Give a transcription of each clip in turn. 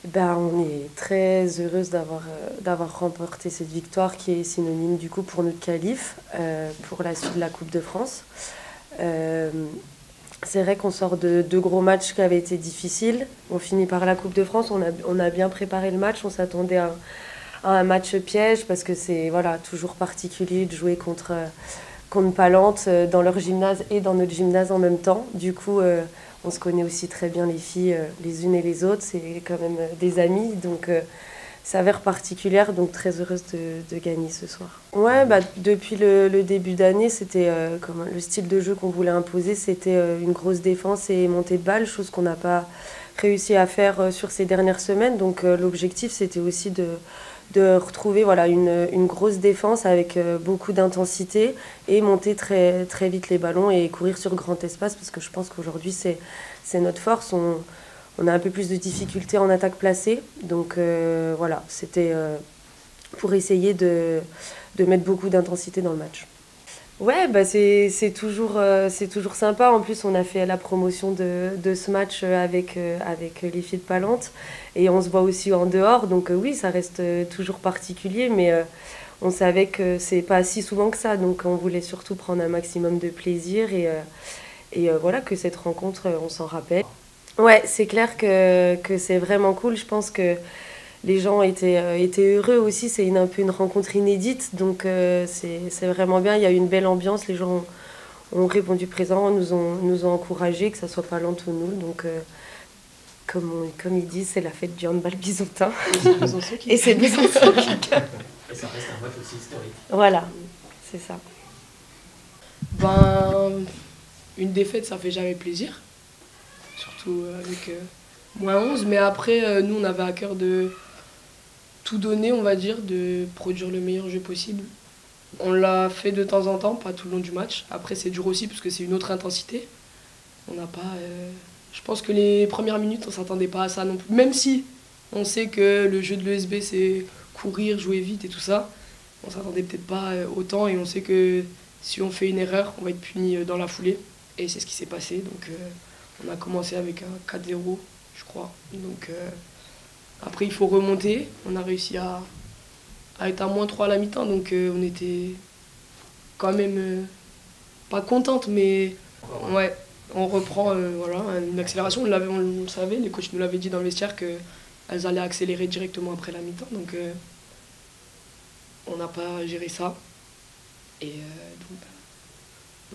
Ben, on est très heureuse d'avoir remporté cette victoire qui est synonyme du coup pour notre qualif pour la suite de la Coupe de France. Euh, c'est vrai qu'on sort de deux gros matchs qui avaient été difficiles. On finit par la Coupe de France, on a bien préparé le match, on s'attendait à un match piège parce que c'est voilà, toujours particulier de jouer contre Palante dans leur gymnase et dans notre gymnase en même temps. Du coup, on se connaît aussi très bien les filles, les unes et les autres. C'est quand même des amies, donc s'avère particulière, donc très heureuse de gagner ce soir. Ouais, bah, depuis le début d'année, c'était le style de jeu qu'on voulait imposer, c'était une grosse défense et montée de balle, chose qu'on n'a pas réussi à faire sur ces dernières semaines. Donc l'objectif, c'était aussi de retrouver voilà, une grosse défense avec beaucoup d'intensité et monter très, très vite les ballons et courir sur grand espace parce que je pense qu'aujourd'hui c'est notre force. On a un peu plus de difficultés en attaque placée. Donc voilà, c'était pour essayer de mettre beaucoup d'intensité dans le match. Ouais, bah c'est toujours sympa. En plus, on a fait la promotion de ce match avec les filles de Palante. Et on se voit aussi en dehors. Donc oui, ça reste toujours particulier. Mais on savait que c'est pas si souvent que ça. Donc on voulait surtout prendre un maximum de plaisir. Et voilà, que cette rencontre, on s'en rappelle. Ouais, c'est clair que c'est vraiment cool. Je pense que les gens étaient heureux aussi. C'est un peu une rencontre inédite, donc c'est vraiment bien. Il y a eu une belle ambiance. Les gens ont répondu présent, nous ont encouragés, que ça soit pas ou nous. Donc, comme ils disent, c'est la fête du handball byzantin. Et c'est Besançon qui gagne. Et ça reste un match aussi historique. Voilà, c'est ça. Ben, une défaite, ça fait jamais plaisir. Surtout avec -11. Mais après, nous, on avait à cœur de tout donner, on va dire, de produire le meilleur jeu possible. On l'a fait de temps en temps, pas tout le long du match. Après, c'est dur aussi parce que c'est une autre intensité. On n'a pas. Je pense que les premières minutes, on s'attendait pas à ça non plus. Même si on sait que le jeu de l'ESB, c'est courir, jouer vite et tout ça, on s'attendait peut-être pas autant et on sait que si on fait une erreur, on va être puni dans la foulée. Et c'est ce qui s'est passé. Donc, on a commencé avec un 4-0, je crois. Donc, après, il faut remonter. On a réussi à être à -3 à la mi-temps, donc on était quand même pas contente, mais ouais, on reprend voilà, une accélération. On le savait, les coachs nous l'avaient dit dans le vestiaire qu'elles allaient accélérer directement après la mi-temps, donc on n'a pas géré ça. Et donc,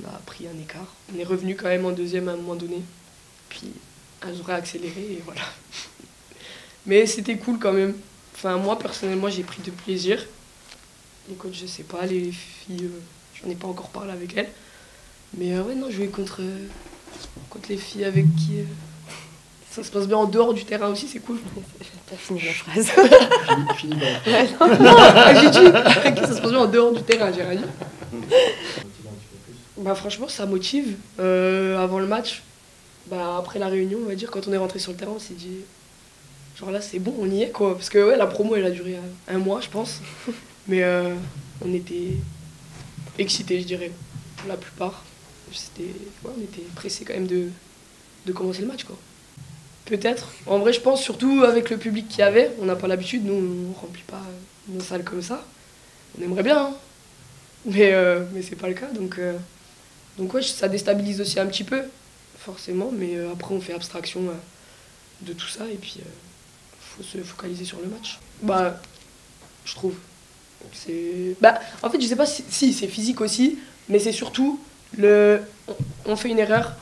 on a pris un écart. On est revenu quand même en deuxième à un moment donné, puis elles auraient accéléré et voilà. Mais c'était cool quand même. Enfin, moi, personnellement, j'ai pris de plaisir. Les coachs, je sais pas, les filles, j'en ai pas encore parlé avec elles. Mais ouais, non, jouer contre les filles avec qui ça se passe bien en dehors du terrain aussi, c'est cool. T'as fini la phrase. Fini dans Ouais, non. Non, j'ai dit avec qui ça se passe bien en dehors du terrain, j'ai rien dit. Bah, franchement, ça motive. Avant le match, bah, après la réunion, on va dire, quand on est rentré sur le terrain, on s'est dit, genre là, c'est bon, on y est quoi. Parce que ouais, la promo, elle a duré un mois, je pense. Mais on était excités, je dirais, pour la plupart. Ouais, on était pressés quand même de commencer le match, quoi. Peut-être. En vrai, je pense, surtout avec le public qu'il y avait, on n'a pas l'habitude, nous, on ne remplit pas nos salles comme ça. On aimerait bien, hein. Mais c'est pas le cas. Donc ouais, ça déstabilise aussi un petit peu, forcément. Mais après, on fait abstraction de tout ça et puis faut se focaliser sur le match. Bah, je trouve. Bah, en fait, je sais pas si c'est physique aussi, mais c'est surtout on fait une erreur,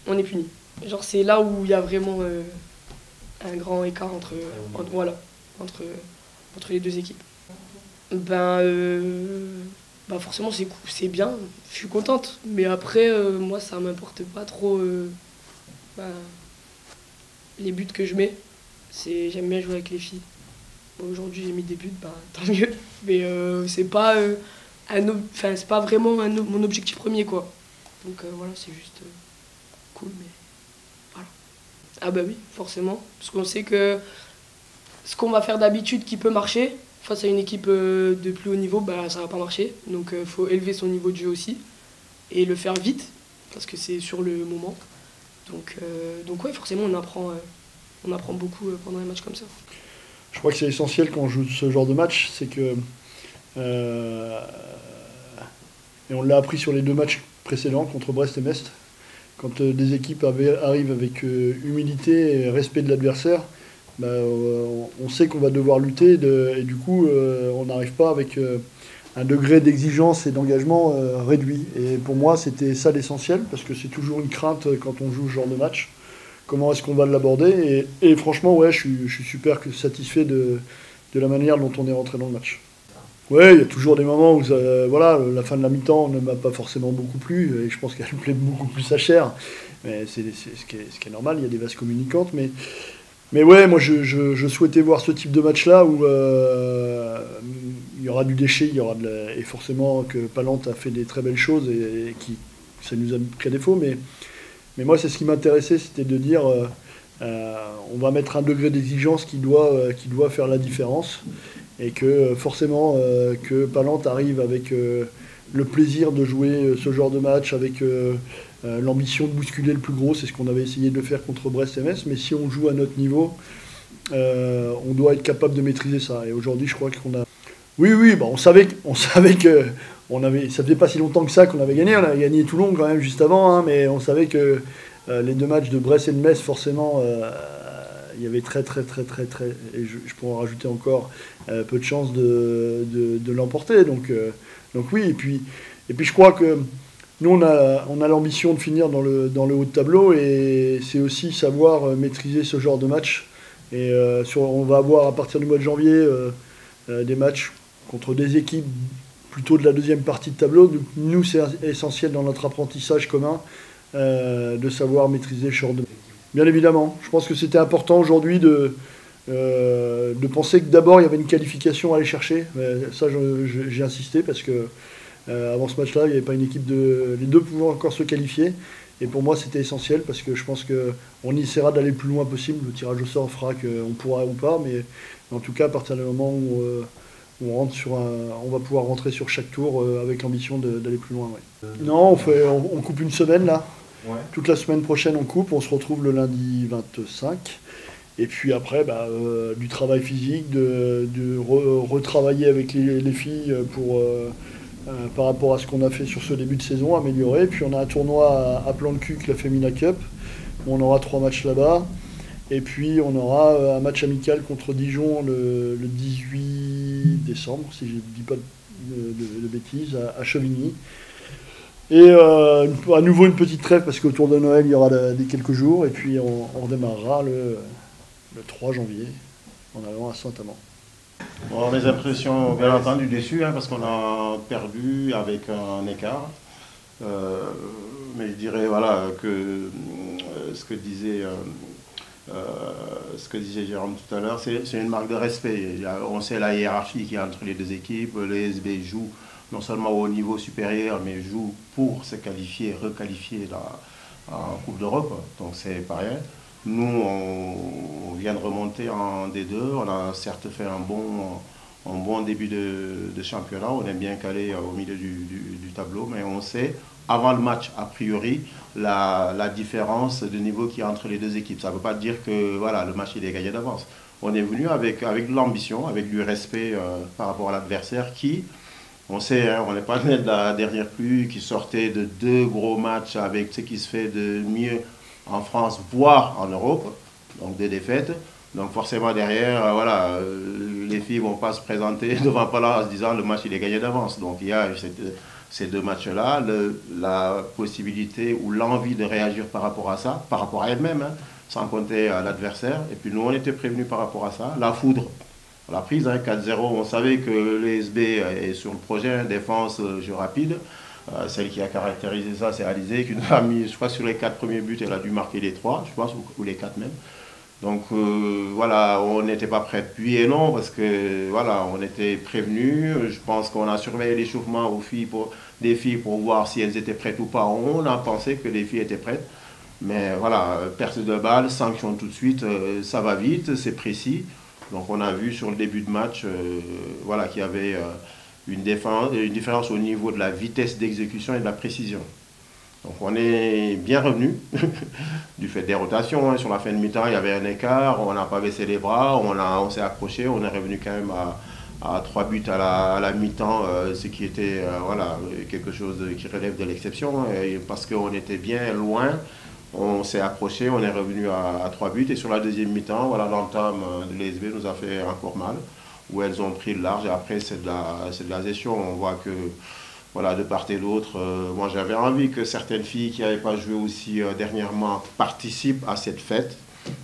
on est puni. Genre, c'est là où il y a vraiment un grand écart voilà, entre, entre les deux équipes. Ben, bah forcément, c'est bien, je suis contente. Mais après, moi, ça m'importe pas trop bah, les buts que je mets. J'aime bien jouer avec les filles. Bon, aujourd'hui, j'ai mis des buts, bah, tant mieux. Mais c'est pas, c'est pas vraiment mon objectif premier, quoi. Donc voilà, c'est juste cool, mais voilà. Ah bah oui, forcément. Parce qu'on sait que ce qu'on va faire d'habitude qui peut marcher, face à une équipe de plus haut niveau, bah, ça va pas marcher. Donc il faut élever son niveau de jeu aussi. Et le faire vite, parce que c'est sur le moment. Donc ouais, forcément, on apprend on apprend beaucoup pendant les matchs comme ça. Je crois que c'est essentiel quand on joue ce genre de match, c'est que, et on l'a appris sur les 2 matchs précédents contre Brest et Metz, quand des équipes arrivent avec humilité et respect de l'adversaire, bah, on sait qu'on va devoir lutter et du coup on n'arrive pas avec un degré d'exigence et d'engagement réduit. Et pour moi c'était ça l'essentiel, parce que c'est toujours une crainte quand on joue ce genre de match. Comment est-ce qu'on va l'aborder et franchement, ouais, je suis super satisfait de la manière dont on est rentré dans le match. Ouais, il y a toujours des moments où voilà, la fin de la mi-temps ne m'a pas forcément beaucoup plu, et je pense qu'elle me plaît beaucoup plus à Cher. Mais c'est ce qui est normal, il y a des vases communicantes. Mais ouais, moi je souhaitais voir ce type de match-là où il y aura du déchet, et forcément que Palante a fait des très belles choses et ça nous a pris à défaut. Mais moi, c'est ce qui m'intéressait, c'était de dire on va mettre un degré d'exigence qui doit faire la différence. Et que forcément, que Palante arrive avec le plaisir de jouer ce genre de match, avec l'ambition de bousculer le plus gros. C'est ce qu'on avait essayé de faire contre Brest et Metz. Mais si on joue à notre niveau, on doit être capable de maîtriser ça. Et aujourd'hui, je crois qu'on a... Oui, bah on savait que ça faisait pas si longtemps que ça qu'on avait gagné. On avait gagné Toulon quand même juste avant, hein, mais on savait que les 2 matchs de Brest et de Metz, forcément, il y avait très, et je pourrais en rajouter encore, peu de chances de l'emporter. Donc oui, et puis je crois que nous, on a l'ambition de finir dans le haut de tableau, et c'est aussi savoir maîtriser ce genre de match. Et on va avoir à partir du mois de janvier des matchs contre des équipes plutôt de la deuxième partie de tableau. Donc, nous, c'est essentiel dans notre apprentissage commun de savoir maîtriser ce genre de... Bien évidemment, je pense que c'était important aujourd'hui de penser que d'abord il y avait une qualification à aller chercher. Ça, j'ai insisté parce que avant ce match-là, il n'y avait pas une équipe les 2 pouvaient encore se qualifier. Et pour moi, c'était essentiel parce que je pense qu'on essaiera d'aller le plus loin possible. Le tirage au sort fera qu'on pourra ou pas, mais en tout cas, à partir du moment où on va pouvoir rentrer sur chaque tour avec l'ambition d'aller plus loin. Ouais. Non, on coupe une semaine là. Ouais. Toute la semaine prochaine, on coupe. On se retrouve le lundi 25. Et puis après, du travail physique, de retravailler avec les filles par rapport à ce qu'on a fait sur ce début de saison, améliorer. Puis on a un tournoi à Plan-de-Cuc, la Femina Cup. On aura 3 matchs là-bas. Et puis on aura un match amical contre Dijon le 18 décembre, si je ne dis pas de bêtises, à Chevigny. Et à nouveau une petite trêve parce qu'autour de Noël il y aura quelques jours, et puis on démarrera le 3 janvier en allant à Saint-Amand. Bon, mes impressions, bien entendu, déçues, hein, parce qu'on a perdu avec un écart. Mais je dirais voilà, que ce que disait Jérôme tout à l'heure, c'est une marque de respect. On sait la hiérarchie qu'il y a entre les 2 équipes. Les SB jouent non seulement au niveau supérieur, mais jouent pour se qualifier, requalifier en Coupe d'Europe. Donc c'est pas rien. Nous, on vient de remonter en D2. On a certes fait un bon début de championnat. On est bien calé au milieu du tableau, mais on sait, avant le match, a priori, la différence de niveau qu'il y a entre les 2 équipes. Ça ne veut pas dire que voilà, le match il est gagné d'avance. On est venu avec de l'ambition, avec du respect par rapport à l'adversaire qui, on sait, hein, on n'est pas né de la dernière pluie, qui sortait de 2 gros matchs avec ce qui se fait de mieux en France, voire en Europe, donc des défaites. Donc forcément derrière, voilà, les filles ne vont pas se présenter devant Pala en se disant le match il est gagné d'avance. Donc il y a ces 2 matchs-là, la possibilité ou l'envie de réagir par rapport à ça, par rapport à elle-même, hein, sans compter à l'adversaire. Et puis nous, on était prévenus par rapport à ça. La foudre, on l'a prise, hein, 4-0. On savait que l'ESB est sur le projet, hein, défense, jeu rapide. Celle qui a caractérisé ça, c'est Alizé, qui nous a mis, je crois, sur les 4 premiers buts, elle a dû marquer les 3, je pense, ou les 4 même. Donc voilà, on n'était pas prêts. Puis et non, parce que voilà, on était prévenus. Je pense qu'on a surveillé l'échauffement des filles pour voir si elles étaient prêtes ou pas. On a pensé que les filles étaient prêtes. Mais voilà, perte de balle, sanction tout de suite, ça va vite, c'est précis. Donc on a vu sur le début de match voilà, qu'il y avait une différence au niveau de la vitesse d'exécution et de la précision. Donc on est bien revenu du fait des rotations. Hein. Sur la fin de mi-temps, il y avait un écart, on n'a pas baissé les bras, on s'est accroché, on est revenu quand même à 3 buts à la mi-temps, ce qui était voilà, quelque chose qui relève de l'exception, hein, parce qu'on était bien loin. On s'est accroché, on est revenu à 3 buts. Et sur la deuxième mi-temps, voilà, l'entame de l'ESB nous a fait encore mal, où elles ont pris le large. Et après, c'est de la gestion. On voit que, voilà, de part et d'autre, moi j'avais envie que certaines filles qui n'avaient pas joué aussi dernièrement participent à cette fête.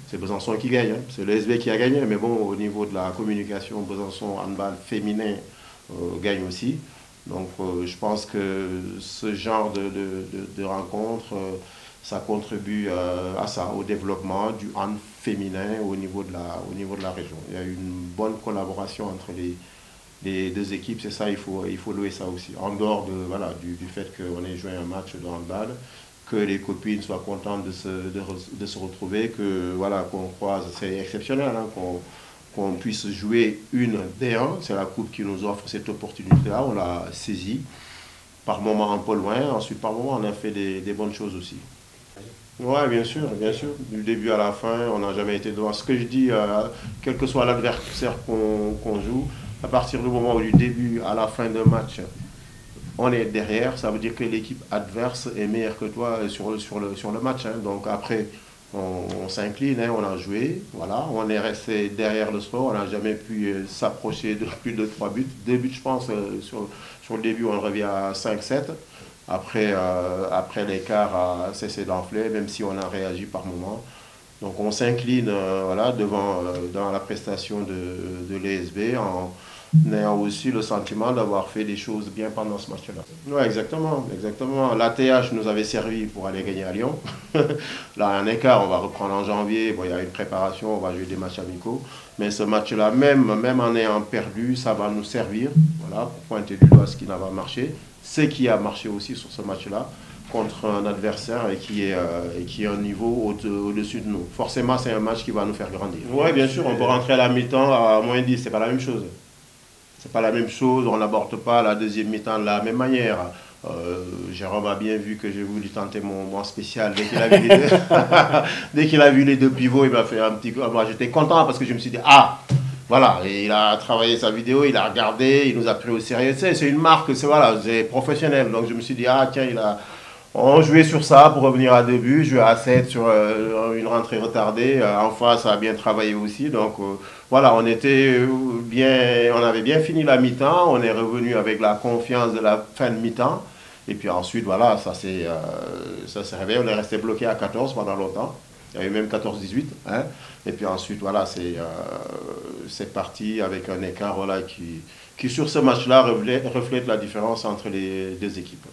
C'est Besançon qui gagne, hein. C'est l'ESB qui a gagné. Mais bon, au niveau de la communication, Besançon handball féminin gagne aussi. Donc je pense que ce genre de rencontre, ça contribue à ça, au développement du hand féminin au niveau de la région. Il y a une bonne collaboration entre les deux équipes, c'est ça, il faut louer ça aussi. En dehors voilà, du fait qu'on ait joué un match de handball, que les copines soient contentes de se retrouver, que voilà, qu'on croise, c'est exceptionnel, hein, qu'on puisse jouer une D1, c'est la coupe qui nous offre cette opportunité-là, on l'a saisie, par moment un peu loin, ensuite par moment on a fait des bonnes choses aussi. Oui, bien sûr, du début à la fin, on n'a jamais été devant. Ce que je dis, quel que soit l'adversaire qu'on joue, à partir du moment où du début à la fin d'un match, on est derrière, ça veut dire que l'équipe adverse est meilleure que toi sur le match. Hein. Donc après, on s'incline, hein, on a joué, voilà, on est resté derrière le score, on n'a jamais pu s'approcher de plus de 3 buts. 2 buts, je pense, sur le début, on revient à 5-7. Après l'écart a cessé d'enfler, même si on a réagi par moment. Donc on s'incline voilà, dans la prestation de l'ESB en ayant aussi le sentiment d'avoir fait des choses bien pendant ce match-là. Oui, exactement. L'ATH nous avait servi pour aller gagner à Lyon. Là, un écart, on va reprendre en janvier. Bon, il y a une préparation, on va jouer des matchs amicaux. Mais ce match-là, même en ayant perdu, ça va nous servir, voilà, pour pointer du doigt ce qui n'a pas marché. Ce qui a marché aussi sur ce match-là, contre un adversaire et qui est un niveau au-dessus de nous. Forcément, c'est un match qui va nous faire grandir. Oui, bien sûr, on peut rentrer à la mi-temps à moins 10, c'est pas la même chose. C'est pas la même chose, on n'aborde pas la deuxième mi-temps de la même manière. Jérôme a bien vu que j'ai voulu tenter mon spécial. Dès qu'il a vu les deux pivots, il m'a fait un petit coup. Moi, j'étais content parce que je me suis dit, ah, voilà, et il a travaillé sa vidéo, il a regardé, il nous a pris au sérieux. C'est une marque, c'est professionnel. Donc je me suis dit, ah tiens, on jouait sur ça pour revenir à 2 buts, jouer à 7 sur une rentrée retardée. En face, ça a bien travaillé aussi. Donc voilà, on avait bien fini la mi-temps, on est revenu avec la confiance de la fin de mi-temps. Et puis ensuite, voilà, ça s'est réveillé, on est resté bloqué à 14 pendant longtemps. Il y a eu même 14-18. Hein. Et puis ensuite, voilà, c'est parti avec un écart voilà, qui sur ce match-là reflète la différence entre les deux équipes.